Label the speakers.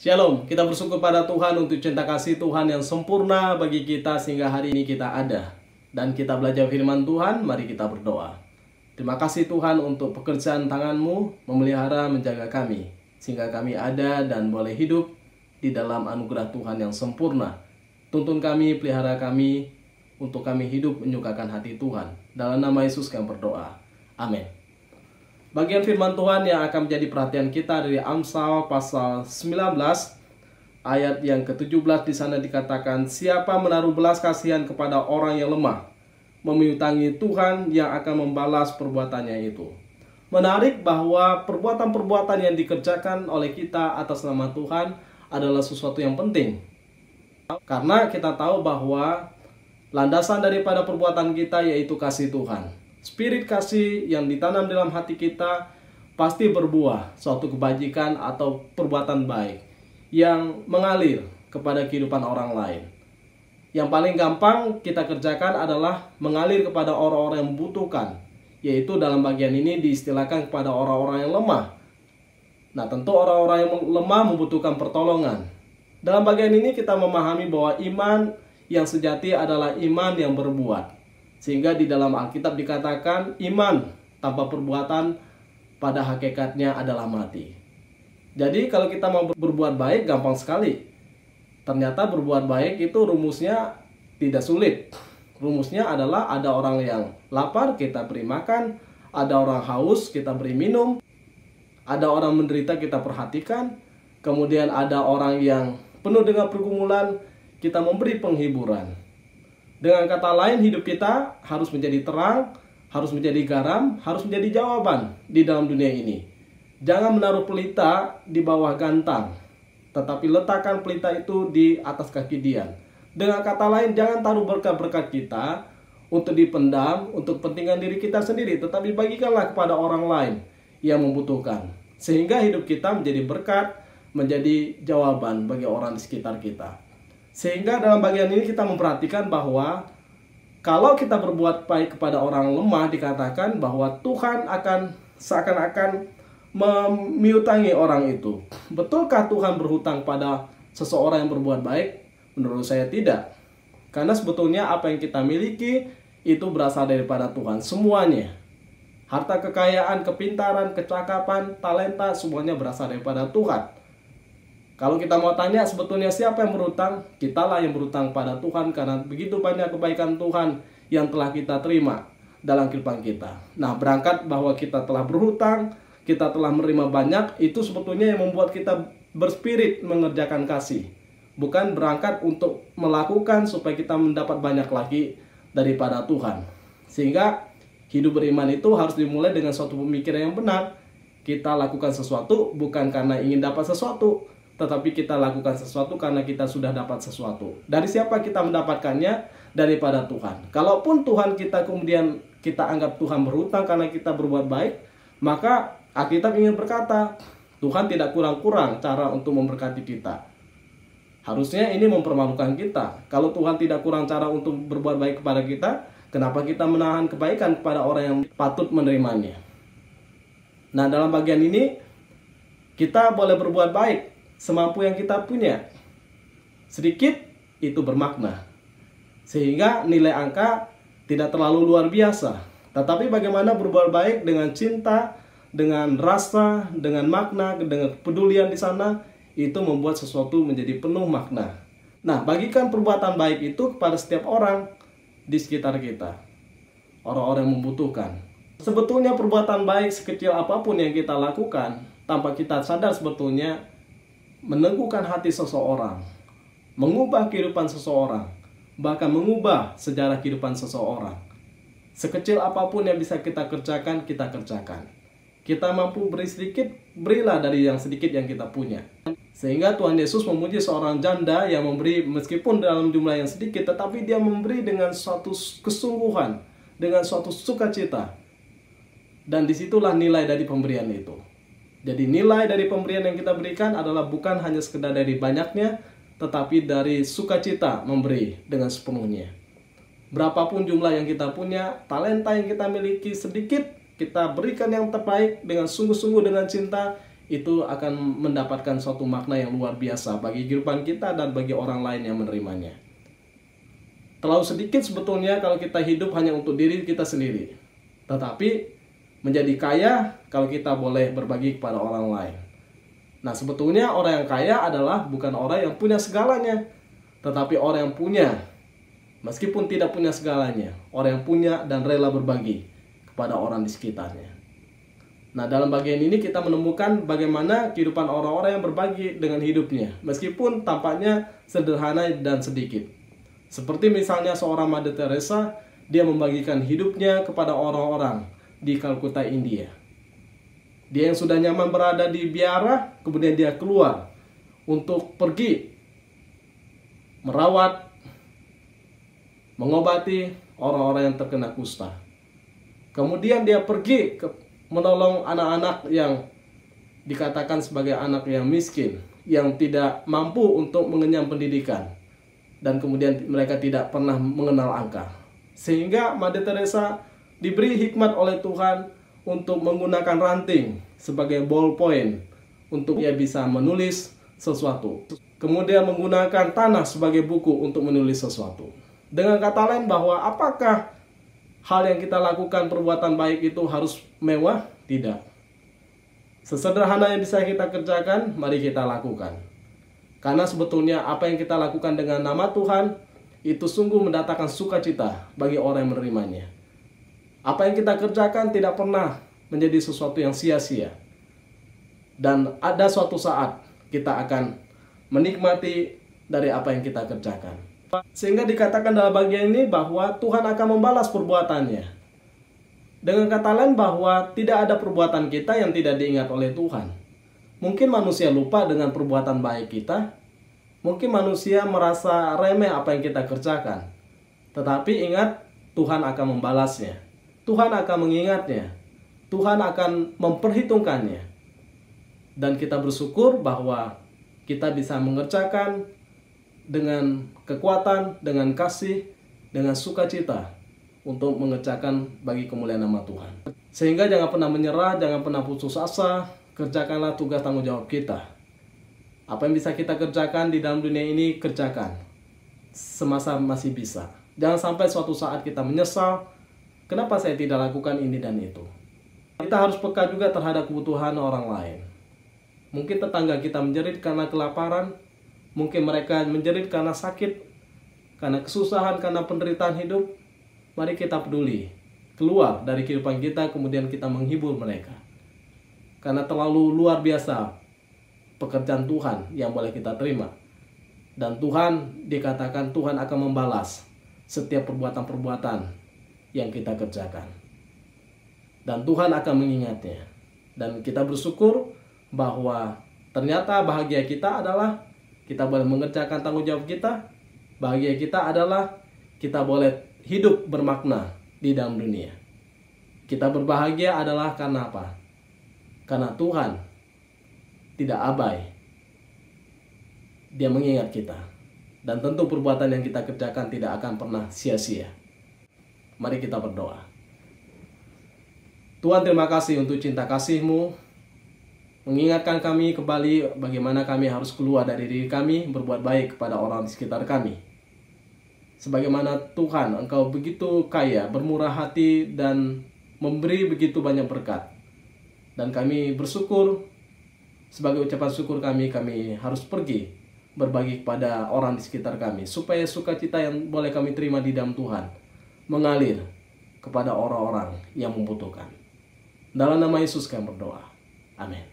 Speaker 1: Shalom, kita bersyukur pada Tuhan untuk cinta kasih Tuhan yang sempurna bagi kita sehingga hari ini kita ada. Dan kita belajar firman Tuhan, mari kita berdoa. Terima kasih Tuhan untuk pekerjaan tangan-Mu memelihara menjaga kami, sehingga kami ada dan boleh hidup di dalam anugerah Tuhan yang sempurna. Tuntun kami, pelihara kami, untuk kami hidup menyukakan hati Tuhan. Dalam nama Yesus kami berdoa. Amin. Bagian firman Tuhan yang akan menjadi perhatian kita dari Amsal pasal 19 ayat yang ke-17. Di sana dikatakan, siapa menaruh belas kasihan kepada orang yang lemah, memiutangi Tuhan yang akan membalas perbuatannya itu. Menarik bahwa perbuatan-perbuatan yang dikerjakan oleh kita atas nama Tuhan adalah sesuatu yang penting. Karena kita tahu bahwa landasan daripada perbuatan kita yaitu kasih Tuhan. Spirit kasih yang ditanam dalam hati kita pasti berbuah suatu kebajikan atau perbuatan baik yang mengalir kepada kehidupan orang lain. Yang paling gampang kita kerjakan adalah mengalir kepada orang-orang yang membutuhkan, yaitu dalam bagian ini diistilahkan kepada orang-orang yang lemah. Nah, tentu orang-orang yang lemah membutuhkan pertolongan. Dalam bagian ini kita memahami bahwa iman yang sejati adalah iman yang berbuat. Sehingga di dalam Alkitab dikatakan iman tanpa perbuatan pada hakikatnya adalah mati. Jadi kalau kita mau berbuat baik gampang sekali. Ternyata berbuat baik itu rumusnya tidak sulit. Rumusnya adalah ada orang yang lapar kita beri makan, ada orang haus kita beri minum, ada orang menderita kita perhatikan, kemudian ada orang yang penuh dengan pergumulan kita memberi penghiburan. Dengan kata lain, hidup kita harus menjadi terang, harus menjadi garam, harus menjadi jawaban di dalam dunia ini. Jangan menaruh pelita di bawah gantang, tetapi letakkan pelita itu di atas kaki Dian. Dengan kata lain, jangan taruh berkat-berkat kita untuk dipendam, untuk kepentingan diri kita sendiri, tetapi bagikanlah kepada orang lain yang membutuhkan. Sehingga hidup kita menjadi berkat, menjadi jawaban bagi orang di sekitar kita. Sehingga dalam bagian ini kita memperhatikan bahwa kalau kita berbuat baik kepada orang lemah, dikatakan bahwa Tuhan akan seakan-akan memiutangi orang itu. Betulkah Tuhan berhutang pada seseorang yang berbuat baik? Menurut saya tidak. Karena sebetulnya apa yang kita miliki itu berasal daripada Tuhan. Semuanya. Harta kekayaan, kepintaran, kecakapan, talenta, semuanya berasal daripada Tuhan. Kalau kita mau tanya sebetulnya siapa yang berhutang? Kitalah yang berhutang pada Tuhan karena begitu banyak kebaikan Tuhan yang telah kita terima dalam kehidupan kita. Nah, berangkat bahwa kita telah berhutang, kita telah menerima banyak, itu sebetulnya yang membuat kita berspirit mengerjakan kasih. Bukan berangkat untuk melakukan supaya kita mendapat banyak lagi daripada Tuhan. Sehingga hidup beriman itu harus dimulai dengan suatu pemikiran yang benar. Kita lakukan sesuatu bukan karena ingin dapat sesuatu, tetapi kita lakukan sesuatu karena kita sudah dapat sesuatu. Dari siapa kita mendapatkannya? Daripada Tuhan. Kalaupun Tuhan kita kemudian kita anggap Tuhan berhutang karena kita berbuat baik, maka Alkitab ingin berkata, Tuhan tidak kurang-kurang cara untuk memberkati kita. Harusnya ini mempermalukan kita. Kalau Tuhan tidak kurang cara untuk berbuat baik kepada kita, kenapa kita menahan kebaikan kepada orang yang patut menerimanya? Nah, dalam bagian ini kita boleh berbuat baik semampu yang kita punya. Sedikit itu bermakna. Sehingga nilai angka tidak terlalu luar biasa. Tetapi bagaimana berbuat baik dengan cinta, dengan rasa, dengan makna, dengan kepedulian di sana, itu membuat sesuatu menjadi penuh makna. Nah, bagikan perbuatan baik itu kepada setiap orang di sekitar kita. Orang-orang yang membutuhkan. Sebetulnya perbuatan baik sekecil apapun yang kita lakukan, tanpa kita sadar sebetulnya meneguhkan hati seseorang, mengubah kehidupan seseorang, bahkan mengubah sejarah kehidupan seseorang. Sekecil apapun yang bisa kita kerjakan, kita kerjakan. Kita mampu beri sedikit, berilah dari yang sedikit yang kita punya. Sehingga Tuhan Yesus memuji seorang janda yang memberi meskipun dalam jumlah yang sedikit, tetapi dia memberi dengan suatu kesungguhan, dengan suatu sukacita. Dan disitulah nilai dari pemberian itu. Jadi nilai dari pemberian yang kita berikan adalah bukan hanya sekedar dari banyaknya, tetapi dari sukacita memberi dengan sepenuhnya. Berapapun jumlah yang kita punya, talenta yang kita miliki sedikit, kita berikan yang terbaik dengan sungguh-sungguh dengan cinta, itu akan mendapatkan suatu makna yang luar biasa bagi kehidupan kita dan bagi orang lain yang menerimanya. Terlalu sedikit sebetulnya kalau kita hidup hanya untuk diri kita sendiri. Tetapi menjadi kaya kalau kita boleh berbagi kepada orang lain. Nah, sebetulnya orang yang kaya adalah bukan orang yang punya segalanya, tetapi orang yang punya, meskipun tidak punya segalanya, orang yang punya dan rela berbagi kepada orang di sekitarnya. Nah, dalam bagian ini kita menemukan bagaimana kehidupan orang-orang yang berbagi dengan hidupnya, meskipun tampaknya sederhana dan sedikit. Seperti misalnya seorang Mother Teresa, dia membagikan hidupnya kepada orang-orang di Kalkuta, India. Dia yang sudah nyaman berada di biara, kemudian dia keluar untuk pergi merawat, mengobati orang-orang yang terkena kusta. Kemudian dia pergi menolong anak-anak yang dikatakan sebagai anak yang miskin, yang tidak mampu untuk mengenyam pendidikan, dan kemudian mereka tidak pernah mengenal angka. Sehingga Mother Teresa diberi hikmat oleh Tuhan untuk menggunakan ranting sebagai ballpoint untuk ia bisa menulis sesuatu. Kemudian menggunakan tanah sebagai buku untuk menulis sesuatu. Dengan kata lain bahwa apakah hal yang kita lakukan, perbuatan baik itu harus mewah? Tidak. Sesederhana yang bisa kita kerjakan, mari kita lakukan. Karena sebetulnya apa yang kita lakukan dengan nama Tuhan, itu sungguh mendatangkan sukacita bagi orang yang menerimanya. Apa yang kita kerjakan tidak pernah menjadi sesuatu yang sia-sia. Dan ada suatu saat kita akan menikmati dari apa yang kita kerjakan. Sehingga dikatakan dalam bagian ini bahwa Tuhan akan membalas perbuatannya. Dengan kata lain bahwa tidak ada perbuatan kita yang tidak diingat oleh Tuhan. Mungkin manusia lupa dengan perbuatan baik kita. Mungkin manusia merasa remeh apa yang kita kerjakan. Tetapi ingat, Tuhan akan membalasnya. Tuhan akan mengingatnya. Tuhan akan memperhitungkannya. Dan kita bersyukur bahwa kita bisa mengerjakan dengan kekuatan, dengan kasih, dengan sukacita untuk mengerjakan bagi kemuliaan nama Tuhan. Sehingga jangan pernah menyerah, jangan pernah putus asa, kerjakanlah tugas tanggung jawab kita. Apa yang bisa kita kerjakan di dalam dunia ini, kerjakan semasa masih bisa. Jangan sampai suatu saat kita menyesal, kenapa saya tidak lakukan ini dan itu. Kita harus peka juga terhadap kebutuhan orang lain. Mungkin tetangga kita menjerit karena kelaparan, mungkin mereka menjerit karena sakit, karena kesusahan, karena penderitaan hidup. Mari kita peduli, keluar dari kehidupan kita, kemudian kita menghibur mereka. Karena terlalu luar biasa pekerjaan Tuhan yang boleh kita terima. Dan Tuhan, dikatakan Tuhan akan membalas setiap perbuatan-perbuatan yang kita kerjakan. Dan Tuhan akan mengingatnya. Dan kita bersyukur bahwa ternyata bahagia kita adalah kita boleh mengerjakan tanggung jawab kita. Bahagia kita adalah kita boleh hidup bermakna di dalam dunia. Kita berbahagia adalah karena apa? Karena Tuhan tidak abai. Dia mengingat kita. Dan tentu perbuatan yang kita kerjakan tidak akan pernah sia-sia. Mari kita berdoa. Tuhan, terima kasih untuk cinta kasih-Mu, mengingatkan kami kembali bagaimana kami harus keluar dari diri kami, berbuat baik kepada orang di sekitar kami. Sebagaimana Tuhan, Engkau begitu kaya, bermurah hati, dan memberi begitu banyak berkat. Dan kami bersyukur, sebagai ucapan syukur kami harus pergi berbagi kepada orang di sekitar kami, supaya sukacita yang boleh kami terima di dalam Tuhan mengalir kepada orang-orang yang membutuhkan. Dalam nama Yesus kami berdoa. Amin.